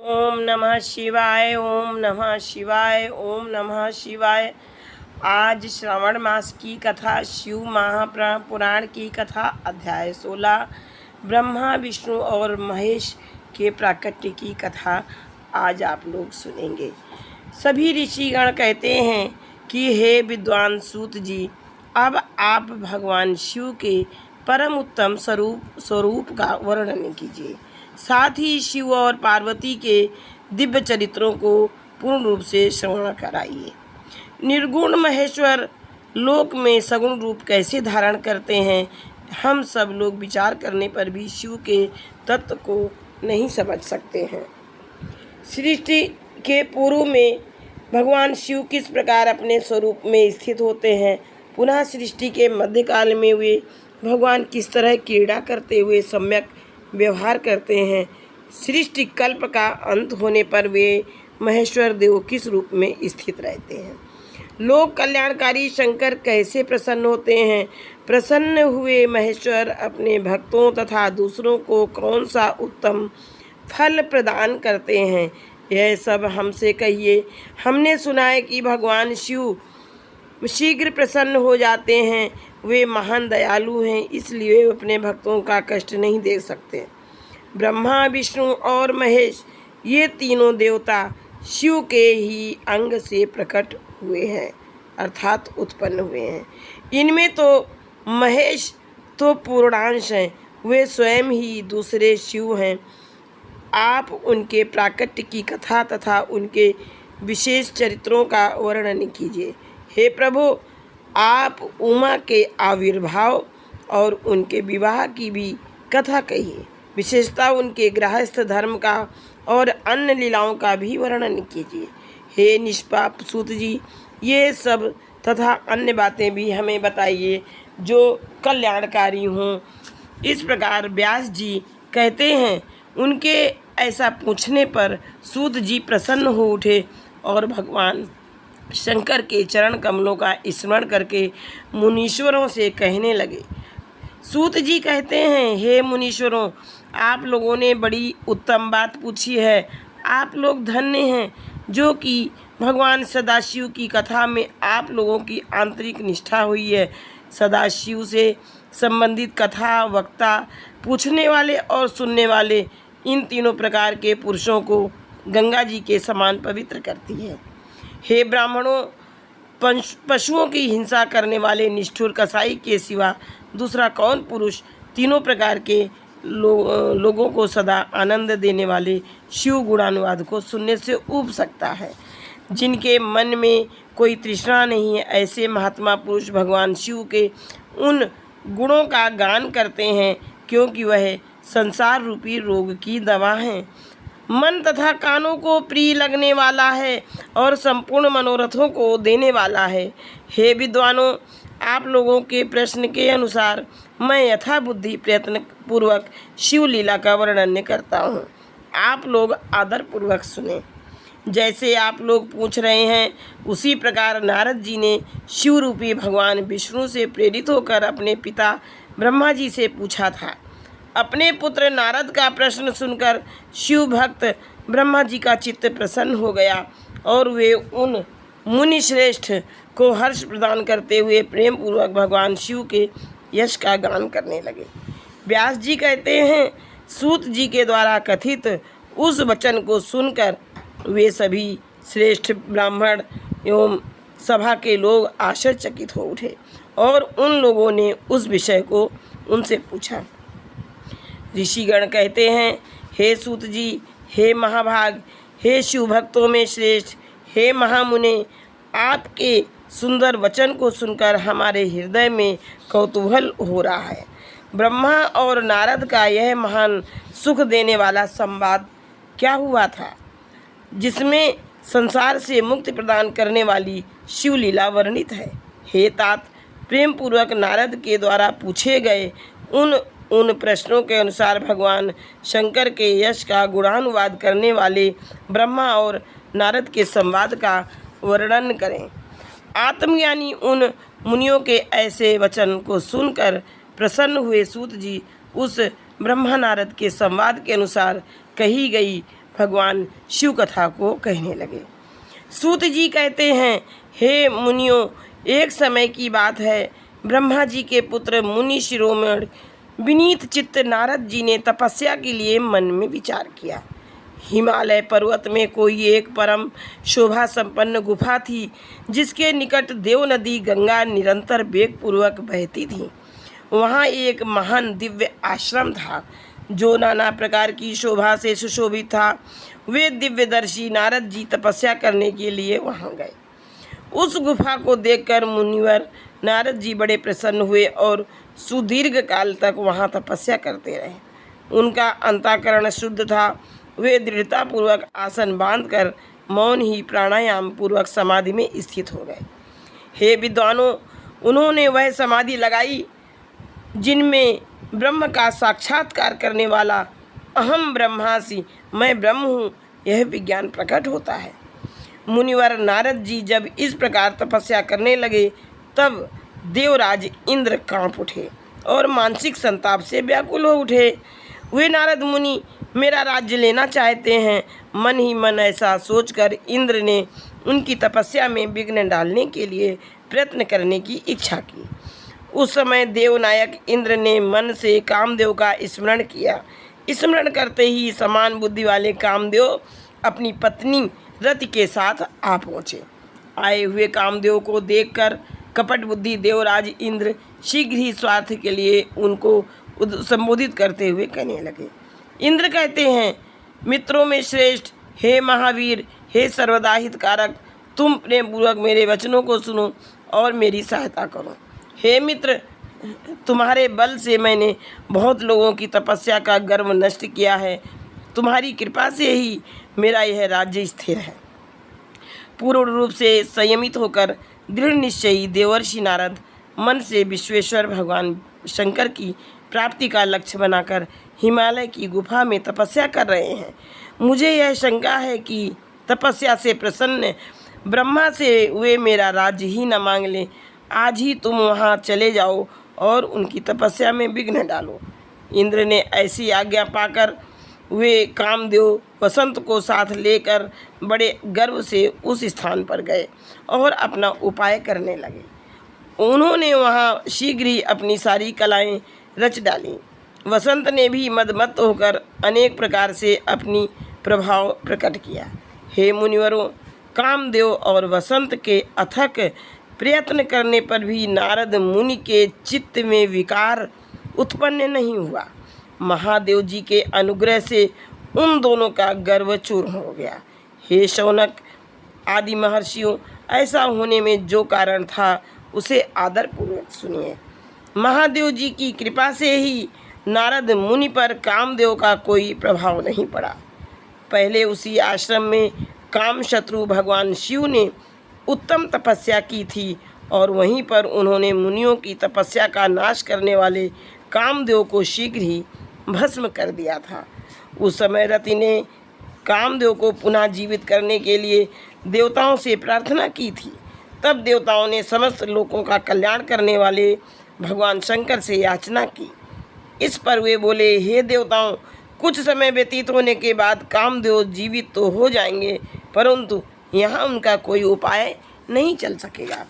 ओम नमः शिवाय, ओम नमः शिवाय, ओम नमः शिवाय। आज श्रावण मास की कथा, शिव महापुराण की कथा, अध्याय 16, ब्रह्मा विष्णु और महेश के प्राकट्य की कथा आज आप लोग सुनेंगे। सभी ऋषिगण कहते हैं कि हे विद्वान सूत जी, अब आप भगवान शिव के परम उत्तम स्वरूप का वर्णन कीजिए। साथ ही शिव और पार्वती के दिव्य चरित्रों को पूर्ण रूप से श्रवण कराइए। निर्गुण महेश्वर लोक में सगुण रूप कैसे धारण करते हैं, हम सब लोग विचार करने पर भी शिव के तत्व को नहीं समझ सकते हैं। सृष्टि के पूर्व में भगवान शिव किस प्रकार अपने स्वरूप में स्थित होते हैं, पुनः सृष्टि के मध्यकाल में वे भगवान किस तरह क्रीड़ा करते हुए सम्यक व्यवहार करते हैं, सृष्टि कल्प का अंत होने पर वे महेश्वर देव किस रूप में स्थित रहते हैं, लोक कल्याणकारी शंकर कैसे प्रसन्न होते हैं, प्रसन्न हुए महेश्वर अपने भक्तों तथा दूसरों को कौन सा उत्तम फल प्रदान करते हैं, यह सब हमसे कहिए। हमने सुना है कि भगवान शिव शीघ्र प्रसन्न हो जाते हैं। वे महान दयालु हैं, इसलिए वे अपने भक्तों का कष्ट नहीं देख सकते। ब्रह्मा विष्णु और महेश ये तीनों देवता शिव के ही अंग से प्रकट हुए हैं, अर्थात उत्पन्न हुए हैं। इनमें तो महेश तो पूर्णांश हैं, वे स्वयं ही दूसरे शिव हैं। आप उनके प्राकट्य की कथा तथा उनके विशेष चरित्रों का वर्णन कीजिए। हे प्रभु, आप उमा के आविर्भाव और उनके विवाह की भी कथा कहिए। विशेषता उनके गृहस्थ धर्म का और अन्य लीलाओं का भी वर्णन कीजिए। हे निष्पाप सूत जी, ये सब तथा अन्य बातें भी हमें बताइए जो कल्याणकारी हों। इस प्रकार व्यास जी कहते हैं। उनके ऐसा पूछने पर सूत जी प्रसन्न हो उठे और भगवान शंकर के चरण कमलों का स्मरण करके मुनीश्वरों से कहने लगे। सूत जी कहते हैं, हे मुनीश्वरों, आप लोगों ने बड़ी उत्तम बात पूछी है। आप लोग धन्य हैं जो कि भगवान सदाशिव की कथा में आप लोगों की आंतरिक निष्ठा हुई है। सदाशिव से संबंधित कथा, वक्ता, पूछने वाले और सुनने वाले, इन तीनों प्रकार के पुरुषों को गंगा जी के समान पवित्र करती है। हे ब्राह्मणों, पशुओं की हिंसा करने वाले निष्ठुर कसाई के सिवा दूसरा कौन पुरुष तीनों प्रकार के लोगों को सदा आनंद देने वाले शिव गुणानुवाद को सुनने से ऊब सकता है। जिनके मन में कोई तृष्णा नहीं है, ऐसे महात्मा पुरुष भगवान शिव के उन गुणों का गान करते हैं, क्योंकि वह संसार रूपी रोग की दवा है, मन तथा कानों को प्रिय लगने वाला है और संपूर्ण मनोरथों को देने वाला है। हे विद्वानों, आप लोगों के प्रश्न के अनुसार मैं यथा बुद्धि प्रयत्न पूर्वक शिव लीला का वर्णन करता हूँ। आप लोग आदर पूर्वक सुने। जैसे आप लोग पूछ रहे हैं, उसी प्रकार नारद जी ने शिव रूपी भगवान विष्णु से प्रेरित होकर अपने पिता ब्रह्मा जी से पूछा था। अपने पुत्र नारद का प्रश्न सुनकर शिव भक्त ब्रह्मा जी का चित्त प्रसन्न हो गया और वे उन मुनि श्रेष्ठ को हर्ष प्रदान करते हुए प्रेम पूर्वक भगवान शिव के यश का गान करने लगे। व्यास जी कहते हैं, सूत जी के द्वारा कथित उस वचन को सुनकर वे सभी श्रेष्ठ ब्राह्मण एवं सभा के लोग आश्चर्यचकित हो उठे और उन लोगों ने उस विषय को उनसे पूछा। ऋषिगण कहते हैं, हे सूत जी, हे महाभाग, हे शिव भक्तों में श्रेष्ठ, हे महामुने, आपके सुंदर वचन को सुनकर हमारे हृदय में कौतूहल हो रहा है। ब्रह्मा और नारद का यह महान सुख देने वाला संवाद क्या हुआ था, जिसमें संसार से मुक्ति प्रदान करने वाली शिव लीला वर्णित है। हे तात, प्रेम पूर्वक नारद के द्वारा पूछे गए उन प्रश्नों के अनुसार भगवान शंकर के यश का गुणानुवाद करने वाले ब्रह्मा और नारद के संवाद का वर्णन करें। आत्मज्ञानी उन मुनियों के ऐसे वचन को सुनकर प्रसन्न हुए सूत जी उस ब्रह्मा नारद के संवाद के अनुसार कही गई भगवान शिव कथा को कहने लगे। सूत जी कहते हैं, हे मुनियों, एक समय की बात है, ब्रह्मा जी के पुत्र मुनि शिरोमणि विनीत चित्त नारद जी ने तपस्या के लिए मन में विचार किया। हिमालय पर्वत में कोई एक परम शोभा संपन्न गुफा थी, जिसके निकट देव नदी गंगा निरंतर वेगपूर्वक बहती थी। वहाँ एक महान दिव्य आश्रम था, जो नाना प्रकार की शोभा से सुशोभित था। वे दिव्यदर्शी नारद जी तपस्या करने के लिए वहाँ गए। उस गुफा को देखकर मुनिवर नारद जी बड़े प्रसन्न हुए और सुदीर्घ काल तक वहाँ तपस्या करते रहे। उनका अंतःकरण शुद्ध था। वे दृढ़तापूर्वक आसन बांधकर मौन ही प्राणायाम पूर्वक समाधि में स्थित हो गए। हे विद्वानों, उन्होंने वह समाधि लगाई जिनमें ब्रह्म का साक्षात्कार करने वाला अहम ब्रह्मासि, मैं ब्रह्म हूँ, यह विज्ञान प्रकट होता है। मुनिवर नारद जी जब इस प्रकार तपस्या करने लगे, तब देवराज इंद्र कांप उठे और मानसिक संताप से व्याकुल हो उठे। वे नारद मुनि मेरा राज्य लेना चाहते हैं। मन ही मन ऐसा सोचकर इंद्र ने उनकी तपस्या में विघ्न डालने के लिए प्रयत्न करने की इच्छा की। उस समय देवनायक इंद्र ने मन से कामदेव का स्मरण किया। स्मरण करते ही समान बुद्धि वाले कामदेव अपनी पत्नी रति के साथ आ पहुँचे। आए हुए कामदेव को देखकर कपट बुद्धि देवराज इंद्र शीघ्र ही स्वार्थ के लिए उनको संबोधित करते हुए कहने लगे। इंद्र कहते हैं, मित्रों में श्रेष्ठ, हे महावीर, हे सर्वदा हितकारक, तुम प्रेम पूर्वक मेरे वचनों को सुनो और मेरी सहायता करो। हे मित्र, तुम्हारे बल से मैंने बहुत लोगों की तपस्या का गर्व नष्ट किया है। तुम्हारी कृपा से ही मेरा यह राज्य स्थिर है। पूर्ण रूप से संयमित होकर दृढ़ निश्चयी देवर्षि नारद मन से विश्वेश्वर भगवान शंकर की प्राप्ति का लक्ष्य बनाकर हिमालय की गुफा में तपस्या कर रहे हैं। मुझे यह शंका है कि तपस्या से प्रसन्न ब्रह्मा से वे मेरा राज्य ही न मांग लें। आज ही तुम वहाँ चले जाओ और उनकी तपस्या में विघ्न डालो। इंद्र ने ऐसी आज्ञा पाकर वे कामदेव वसंत को साथ लेकर बड़े गर्व से उस स्थान पर गए और अपना उपाय करने लगे। उन्होंने वहाँ शीघ्र ही अपनी सारी कलाएं रच डाली। वसंत ने भी मदमत्त होकर अनेक प्रकार से अपनी प्रभाव प्रकट किया। हे मुनिवरों, कामदेव और वसंत के अथक प्रयत्न करने पर भी नारद मुनि के चित्त में विकार उत्पन्न नहीं हुआ। महादेव जी के अनुग्रह से उन दोनों का गर्व चूर हो गया। हे शौनक आदि महर्षियों, ऐसा होने में जो कारण था उसे आदरपूर्वक सुनिए। महादेव जी की कृपा से ही नारद मुनि पर कामदेव का कोई प्रभाव नहीं पड़ा। पहले उसी आश्रम में काम शत्रु भगवान शिव ने उत्तम तपस्या की थी और वहीं पर उन्होंने मुनियों की तपस्या का नाश करने वाले कामदेव को शीघ्र ही भस्म कर दिया था। उस समय रति ने कामदेव को पुनः जीवित करने के लिए देवताओं से प्रार्थना की थी। तब देवताओं ने समस्त लोगों का कल्याण करने वाले भगवान शंकर से याचना की। इस पर वे बोले, हे देवताओं, कुछ समय व्यतीत होने के बाद कामदेव जीवित तो हो जाएंगे, परंतु यहाँ उनका कोई उपाय नहीं चल सकेगा।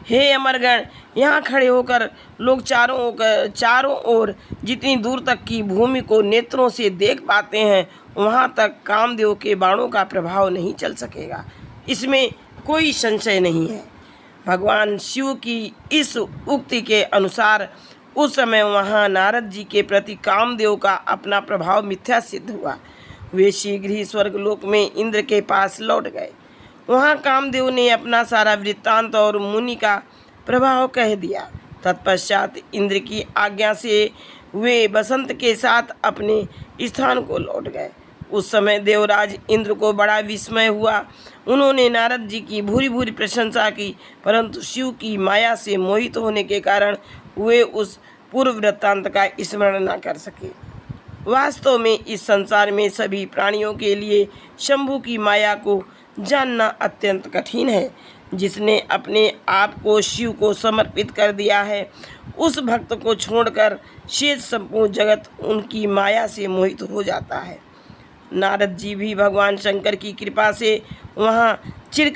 हे अमरगण, यहाँ खड़े होकर लोग चारों ओर जितनी दूर तक की भूमि को नेत्रों से देख पाते हैं, वहाँ तक कामदेव के बाणों का प्रभाव नहीं चल सकेगा, इसमें कोई संशय नहीं है। भगवान शिव की इस उक्ति के अनुसार उस समय वहाँ नारद जी के प्रति कामदेव का अपना प्रभाव मिथ्या सिद्ध हुआ। वे शीघ्र ही स्वर्गलोक में इंद्र के पास लौट गए। वहाँ कामदेव ने अपना सारा वृत्तांत और मुनि का प्रभाव कह दिया। तत्पश्चात इंद्र की आज्ञा से वे बसंत के साथ अपने स्थान को लौट गए। उस समय देवराज इंद्र को बड़ा विस्मय हुआ। उन्होंने नारद जी की भूरी भूरी प्रशंसा की, परंतु शिव की माया से मोहित होने के कारण वे उस पूर्व वृत्तांत का स्मरण न कर सके। वास्तव में इस संसार में सभी प्राणियों के लिए शंभु की माया को जानना अत्यंत कठिन है। जिसने अपने आप को शिव को समर्पित कर दिया है, उस भक्त को छोड़कर शेष संपूर्ण जगत उनकी माया से मोहित हो जाता है। नारद जी भी भगवान शंकर की कृपा से वहाँ